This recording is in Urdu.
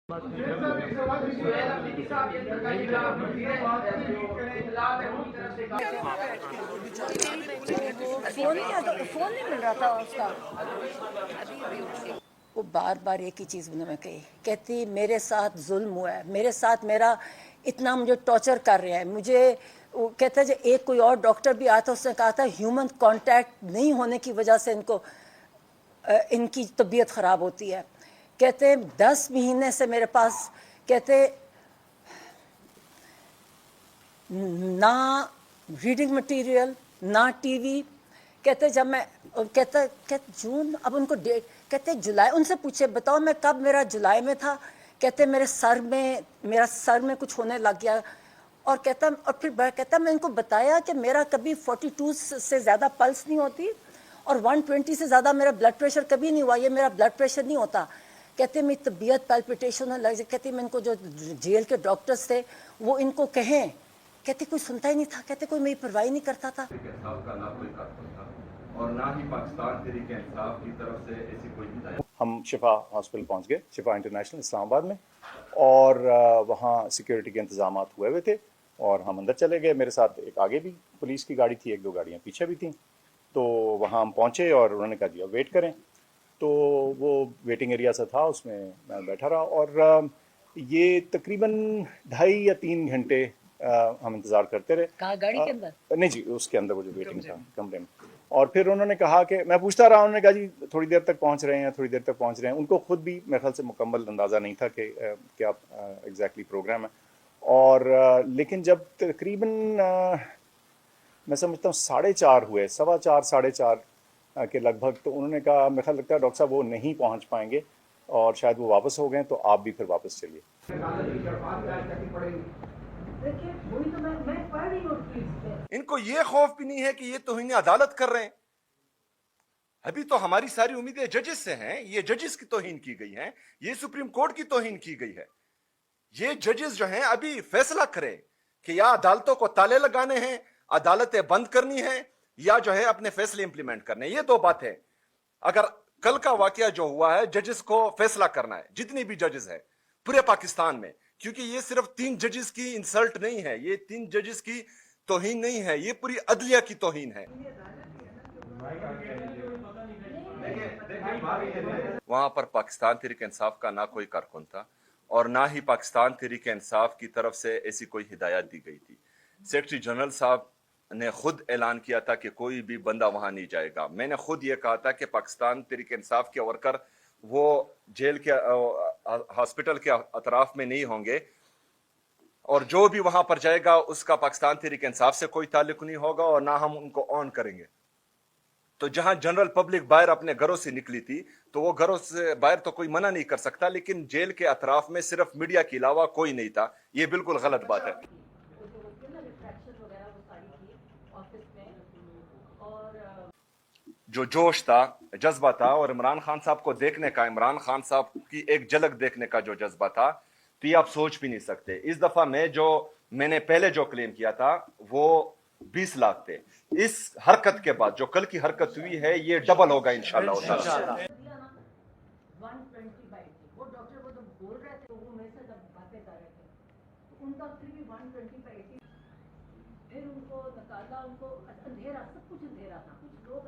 فون نہیں مل رہا تھا اس کا. وہ بار بار ایک ہی چیز انہوں نے کہتی میرے ساتھ ظلم ہوا ہے, میرے ساتھ میرا اتنا مجھے ٹارچر کر رہے ہیں. مجھے وہ کہتا ہے ایک کوئی اور ڈاکٹر بھی آیا تھا, اس نے کہا تھا ہیومن کانٹیکٹ نہیں ہونے کی وجہ سے ان کی طبیعت خراب ہوتی ہے. کہتے 10 مہینے سے میرے پاس کہتے نہ ریڈنگ مٹیریل نہ ٹی وی. کہتے جب میں کہتے جون, اب ان کو ڈیٹ کہتے جولائی, ان سے پوچھے بتاؤ میں کب, میرا جولائی میں تھا. کہتے میرا سر میں کچھ ہونے لگ گیا. اور پھر کہتا میں ان کو بتایا کہ میرا کبھی 42 سے زیادہ پلس نہیں ہوتی اور 120 سے زیادہ میرا بلڈ پریشر کبھی نہیں ہوا, یہ میرا بلڈ پریشر نہیں ہوتا. کہتے میری طبیعت پیلپیٹیشن ہونے لگ جائے. کہتے میں ان کو جو جیل کے ڈاکٹرز تھے وہ ان کو کہیں, کہتے کوئی سنتا ہی نہیں تھا. کہتے کوئی میری پرواہ نہیں کرتا تھا. اور نہ ہی پاکستان تحریک انصاف کی طرف سے ایسی کوئی ہدایت. ہم شفا ہاسپٹل پہنچ گئے, شفا انٹرنیشنل اسلام آباد میں, اور وہاں سیکیورٹی کے انتظامات ہوئے تھے اور ہم اندر چلے گئے. میرے ساتھ ایک آگے بھی پولیس کی گاڑی تھی, 1-2 گاڑیاں پیچھے بھی تھیں. تو وہاں ہم پہنچے اور انہوں نے کہا جی اب ویٹ کریں. تو وہ ویٹنگ ایریا سا تھا, اس میں میں بیٹھا رہا اور یہ تقریباً 2.5 یا 3 گھنٹے ہم انتظار کرتے رہے. کہا گاڑی کے اندر نہیں جی, اس کے اندر وہ جو ویٹنگ تھا کمرے میں. اور پھر انہوں نے کہا کہ میں پوچھتا رہا, انہوں نے کہا جی تھوڑی دیر تک پہنچ رہے ہیں, تھوڑی دیر تک پہنچ رہے ہیں. ان کو خود بھی میرے خیال سے مکمل اندازہ نہیں تھا کہ کیا ایگزیکٹلی پروگرام ہے. اور لیکن جب تقریباً میں سمجھتا ہوں 4:30 ہوئے, 4:15 4:30 کے لگ بھگ, تو انہوں نے کہا میرا خیال لگتا ہے ڈاکٹر صاحب وہ نہیں پہنچ پائیں گے اور شاید وہ واپس ہو گئے, تو آپ بھی پھر واپس چلیے. ان کو یہ خوف بھی نہیں ہے کہ یہ توہین عدالت کر رہے ہیں. ابھی تو ہماری ساری امیدیں ججز سے ہیں. یہ ججز کی توہین کی گئی ہے, یہ سپریم کورٹ کی توہین کی گئی ہے. یہ ججز جو ہیں ابھی فیصلہ کریں کہ یا عدالتوں کو تالے لگانے ہیں, عدالتیں بند کرنی ہیں, یا جو ہے اپنے فیصلے امپلیمنٹ کرنے. یہ 2 باتیں. اگر کل کا واقعہ جو ہوا ہے, ججز کو فیصلہ کرنا ہے, جتنی بھی ججز ہے پورے پاکستان میں, کیونکہ یہ صرف 3 ججز کی انسلٹ نہیں ہے, یہ 3 ججز کی توہین نہیں ہے, یہ پوری عدلیہ کی توہین ہے. وہاں پر پاکستان تحریک انصاف کا نہ کوئی کارکن تھا اور نہ ہی پاکستان تحریک انصاف کی طرف سے ایسی کوئی ہدایت دی گئی تھی. سیکرٹری جنرل صاحب نے خود اعلان کیا تھا کہ کوئی بھی بندہ وہاں نہیں جائے گا. میں نے خود یہ کہا تھا کہ پاکستان تحریک انصاف کے ورکر وہ جیل کے ہاسپٹل کے اطراف میں نہیں ہوں گے, اور جو بھی وہاں پر جائے گا اس کا پاکستان تحریک انصاف سے کوئی تعلق نہیں ہوگا اور نہ ہم ان کو آن کریں گے. تو جہاں جنرل پبلک باہر اپنے گھروں سے نکلی تھی, تو وہ گھروں سے باہر تو کوئی منع نہیں کر سکتا, لیکن جیل کے اطراف میں صرف میڈیا کے علاوہ کوئی نہیں تھا. یہ بالکل غلط بات ہے. جو جوش تھا, جذبہ تھا, اور عمران خان صاحب کو دیکھنے کا, عمران خان صاحب کی ایک جھلک دیکھنے کا جو جذبہ تھا, تو یہ آپ سوچ بھی نہیں سکتے. اس دفعہ میں نے پہلے جو کلیم کیا تھا وہ 20 لاکھ تھے. اس حرکت کے بعد جو کل کی حرکت ہوئی ہے, یہ ڈبل ہوگا انشاءاللہ. پھر ان کو نکالا, ان کو اندھیرا, سب کچھ اندھیرا تھا, کچھ لوگ